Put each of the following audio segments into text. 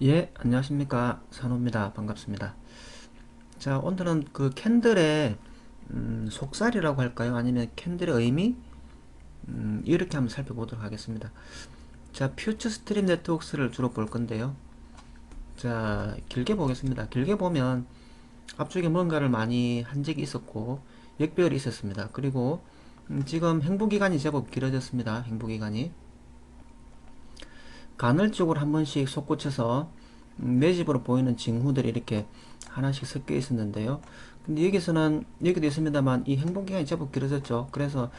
예, 안녕하십니까. 산호입니다. 반갑습니다. 자, 오늘은 그 캔들의 속살이라고 할까요? 아니면 캔들의 의미? 이렇게 한번 살펴보도록 하겠습니다. 자, 퓨처 스트림 네트워크스를 주로 볼 건데요. 자, 길게 보겠습니다. 길게 보면 앞쪽에 뭔가를 많이 한 적이 있었고 역배열이 있었습니다. 그리고 지금 행보기간이 제법 길어졌습니다. 행보기간이. 간헐적으로 한 번씩 솟구쳐서 매집으로 보이는 징후들이 이렇게 하나씩 섞여 있었는데요. 근데 여기서는 여기도 있습니다만 이 행복 기간이 제법 길어졌죠. 그래서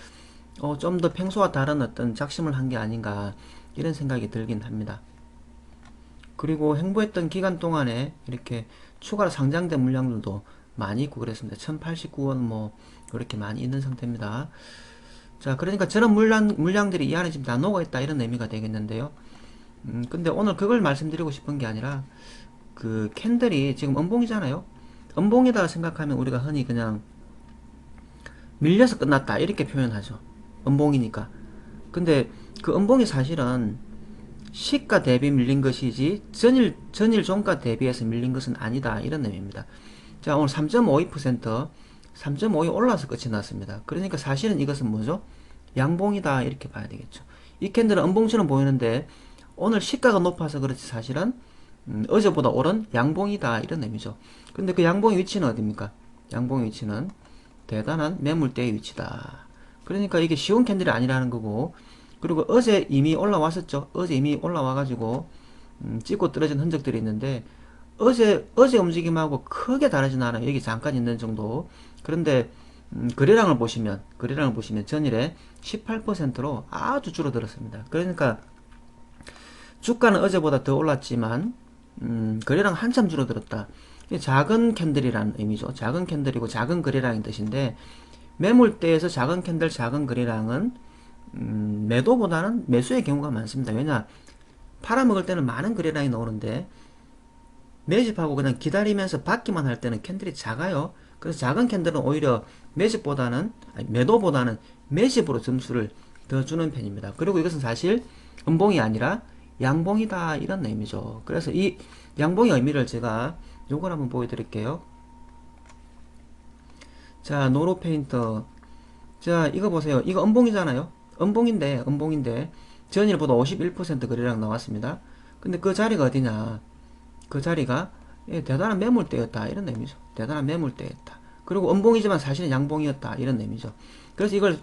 좀 더 평소와 다른 어떤 작심을 한 게 아닌가 이런 생각이 들긴 합니다. 그리고 행보했던 기간 동안에 이렇게 추가로 상장된 물량들도 많이 있고 그랬습니다. 1089원 뭐 이렇게 많이 있는 상태입니다. 자, 그러니까 저런 물량들이 이 안에 지금 다 녹아있다 이런 의미가 되겠는데요. 근데 오늘 그걸 말씀드리고 싶은 게 아니라 그 캔들이 지금 음봉이잖아요. 음봉이다 생각하면 우리가 흔히 그냥 밀려서 끝났다 이렇게 표현하죠. 음봉이니까. 근데 그 음봉이 사실은 시가 대비 밀린 것이지 전일 종가 대비해서 밀린 것은 아니다 이런 의미입니다. 자, 오늘 3.52% 3.52 올라서 끝이 났습니다. 그러니까 사실은 이것은 뭐죠? 양봉이다 이렇게 봐야 되겠죠. 이 캔들은 음봉처럼 보이는데 오늘 시가가 높아서 그렇지 사실은 어제보다 오른 양봉이다 이런 의미죠. 근데 그 양봉의 위치는 어디입니까? 양봉의 위치는 대단한 매물대의 위치다. 그러니까 이게 쉬운 캔들이 아니라는 거고, 그리고 어제 이미 올라왔었죠. 어제 이미 올라와가지고 찍고 떨어진 흔적들이 있는데 어제 움직임하고 크게 다르진 않아요. 여기 잠깐 있는 정도. 그런데 거래량을 보시면 전일에 18%로 아주 줄어들었습니다. 그러니까 주가는 어제보다 더 올랐지만 거래량 한참 줄어들었다. 작은 캔들이라는 의미죠. 작은 캔들이고 작은 거래량인 뜻인데 매물대에서 작은 캔들 작은 거래량은 매도보다는 매수의 경우가 많습니다. 왜냐 팔아먹을 때는 많은 거래량이 나오는데 매집하고 그냥 기다리면서 받기만 할 때는 캔들이 작아요. 그래서 작은 캔들은 오히려 매도보다는 매집으로 점수를 더 주는 편입니다. 그리고 이것은 사실 음봉이 아니라 양봉이다 이런 의미죠. 그래서 이 양봉의 의미를 제가 요걸 한번 보여드릴게요. 자, 노로 페인터. 자, 이거 보세요. 이거 음봉이잖아요. 음봉인데 전일보다 51% 거래량 나왔습니다. 근데 그 자리가 어디냐? 그 자리가 대단한 매물대였다 이런 의미죠. 대단한 매물대였다. 그리고 음봉이지만 사실은 양봉이었다 이런 의미죠. 그래서 이걸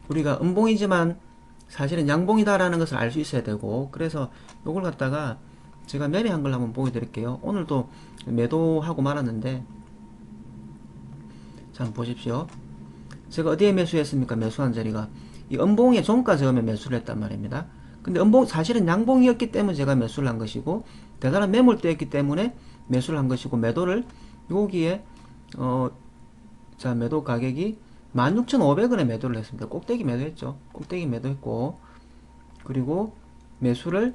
우리가 음봉이지만 사실은 양봉이다라는 것을 알 수 있어야 되고, 그래서 이걸 갖다가 제가 매매한 걸 한번 보여드릴게요. 오늘도 매도하고 말았는데, 자 한번 보십시오. 제가 어디에 매수했습니까? 매수한 자리가 이 음봉에 종가 저음에 매수를 했단 말입니다. 근데 음봉 사실은 양봉이었기 때문에 제가 매수를 한 것이고 대단한 매물대였기 때문에 매수를 한 것이고, 매도를 여기에 자 매도 가격이 16,500원에 매도를 했습니다. 꼭대기 매도했죠. 꼭대기 매도했고, 그리고 매수를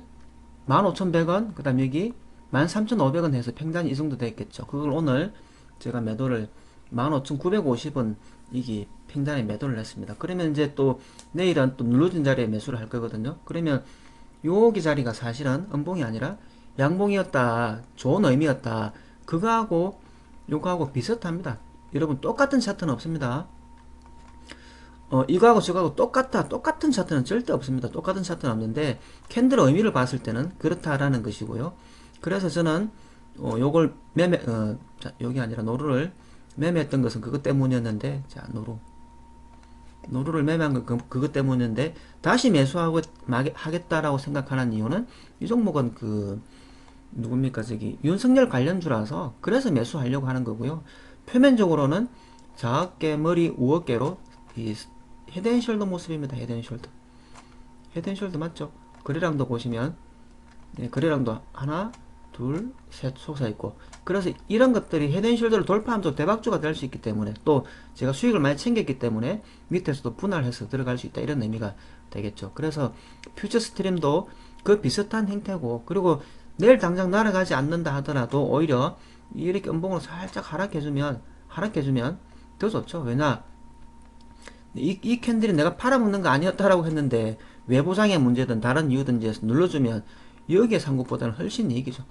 15,100원, 그 다음 여기 13,500원 해서 평단이 이 정도 됐겠죠. 그걸 오늘 제가 매도를 15,950원 이게 팽단에 매도를 했습니다. 그러면 이제 또 내일은 또 눌러준 자리에 매수를 할 거거든요. 그러면 여기 자리가 사실은 음봉이 아니라 양봉이었다. 좋은 의미였다. 그거하고 요거하고 비슷합니다. 여러분 똑같은 차트는 없습니다. 이거하고 저거하고 똑같은 차트는 절대 없습니다. 똑같은 차트는 없는데 캔들의 의미를 봤을 때는 그렇다라는 것이고요. 그래서 저는 요걸 자, 여기 아니라 노루를 매매했던 것은 그것 때문이었는데, 자 노루를 매매한 건 그것 때문이었는데 다시 매수하고 하겠다라고 생각하는 이유는 이 종목은 그 누굽니까 저기 윤석열 관련주라서 그래서 매수하려고 하는 거고요. 표면적으로는 작게 머리 우어깨로 이 헤드앤숄더 모습입니다. 헤드앤숄더 맞죠? 거래량도 보시면 거래량도 하나 둘 셋 솟아있고, 그래서 이런 것들이 헤드앤숄더를 돌파하면 또 대박주가 될 수 있기 때문에, 또 제가 수익을 많이 챙겼기 때문에 밑에서도 분할해서 들어갈 수 있다 이런 의미가 되겠죠. 그래서 퓨처 스트림도 그 비슷한 형태고, 그리고 내일 당장 날아가지 않는다 하더라도 오히려 이렇게 음봉으로 살짝 하락해주면 더 좋죠. 왜냐 이 캔들이 내가 팔아먹는 거 아니었다라고 했는데 외부상의 문제든 다른 이유든지 해서 눌러주면 여기에 산 것보다는 훨씬 이익이죠.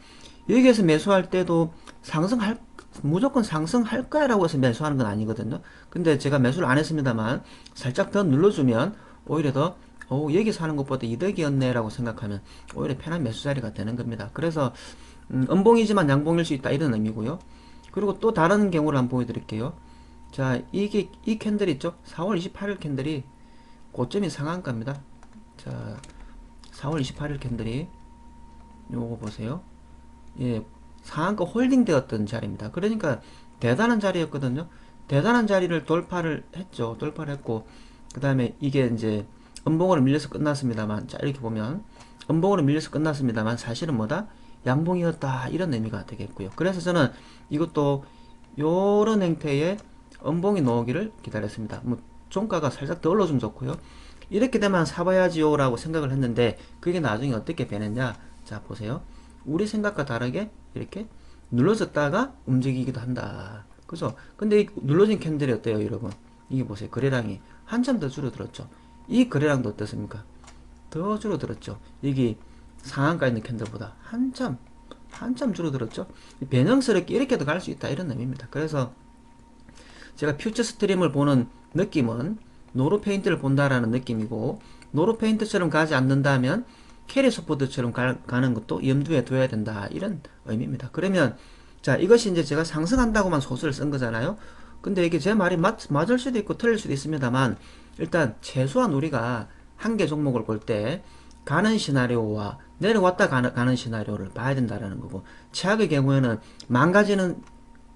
여기에서 매수할 때도 상승할 무조건 상승할 거야라고 해서 매수하는 건 아니거든요. 근데 제가 매수를 안 했습니다만 살짝 더 눌러주면 오히려 더 여기서 하는 것보다 이득이었네라고 생각하면 오히려 편한 매수 자리가 되는 겁니다. 그래서 음봉이지만 양봉일 수 있다 이런 의미고요. 그리고 또 다른 경우를 한번 보여드릴게요. 자, 이게 이 캔들 있죠? 4월 28일 캔들이 고점이 상한가입니다. 자, 4월 28일 캔들이 요거 보세요. 예, 상한가 홀딩 되었던 자리입니다. 그러니까 대단한 자리였거든요. 대단한 자리를 돌파를 했죠. 돌파를 했고, 그 다음에 이게 이제 음봉으로 밀려서 끝났습니다만, 자, 이렇게 보면, 음봉으로 밀려서 끝났습니다만, 사실은 뭐다? 양봉이었다. 이런 의미가 되겠고요. 그래서 저는 이것도 요런 형태의 음봉이 나오기를 기다렸습니다. 뭐, 종가가 살짝 더 올라주면 좋고요. 이렇게 되면 사봐야지요 라고 생각을 했는데, 그게 나중에 어떻게 변했냐? 자, 보세요. 우리 생각과 다르게 이렇게 눌러졌다가 움직이기도 한다. 그죠? 근데 이 눌러진 캔들이 어때요, 여러분? 이게 보세요. 거래량이 한참 더 줄어들었죠. 이 거래량도 어떻습니까? 더 줄어들었죠. 여기 상한가 있는 캔들보다 한참 줄어들었죠. 변형스럽게 이렇게도 갈 수 있다 이런 의미입니다. 그래서 제가 퓨처 스트림을 보는 느낌은 노루 페인트를 본다라는 느낌이고, 노루 페인트처럼 가지 않는다면 캐리 소포트처럼 가는 것도 염두에 둬야 된다 이런 의미입니다. 그러면 자, 이것이 이제 제가 상승한다고만 소설을 쓴 거잖아요. 근데 이게 제 말이 맞을 수도 있고 틀릴 수도 있습니다만, 일단 최소한 우리가 한 개 종목을 볼 때 가는 시나리오와 내려왔다 가는 시나리오를 봐야 된다라는 거고, 최악의 경우에는 망가지는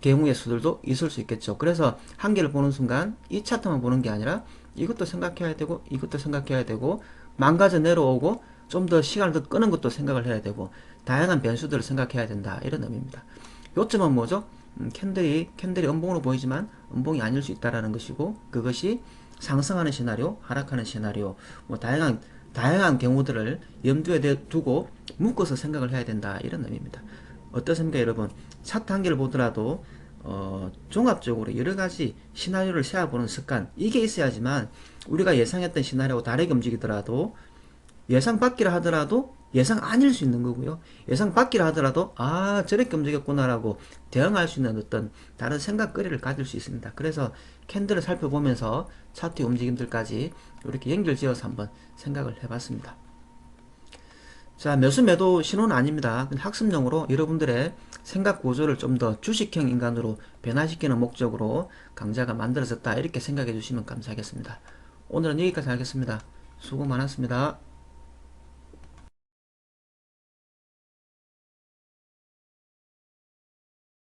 경우의 수들도 있을 수 있겠죠. 그래서 한 개를 보는 순간 이 차트만 보는 게 아니라 이것도 생각해야 되고 이것도 생각해야 되고, 망가져 내려오고 좀 더 시간을 더 끄는 것도 생각을 해야 되고, 다양한 변수들을 생각해야 된다 이런 의미입니다. 요점은 뭐죠? 캔들이 음봉으로 보이지만 음봉이 아닐 수 있다라는 것이고, 그것이 상승하는 시나리오, 하락하는 시나리오, 뭐 다양한 경우들을 염두에 두고 묶어서 생각을 해야 된다 이런 의미입니다. 어떻습니까, 여러분? 차트 한 개를 보더라도 종합적으로 여러 가지 시나리오를 세워보는 습관, 이게 있어야지만 우리가 예상했던 시나리오가 다르게 움직이더라도, 예상 밖이라 하더라도 예상 아닐 수 있는 거고요. 예상 밖이라 하더라도 아, 저렇게 움직였구나라고 대응할 수 있는 어떤 다른 생각거리를 가질 수 있습니다. 그래서 캔들을 살펴보면서 차트의 움직임들까지 이렇게 연결지어서 한번 생각을 해봤습니다. 자, 매수 매도 신호는 아닙니다. 학습용으로 여러분들의 생각 구조를 좀 더 주식형 인간으로 변화시키는 목적으로 강좌가 만들어졌다 이렇게 생각해 주시면 감사하겠습니다. 오늘은 여기까지 하겠습니다. 수고 많았습니다.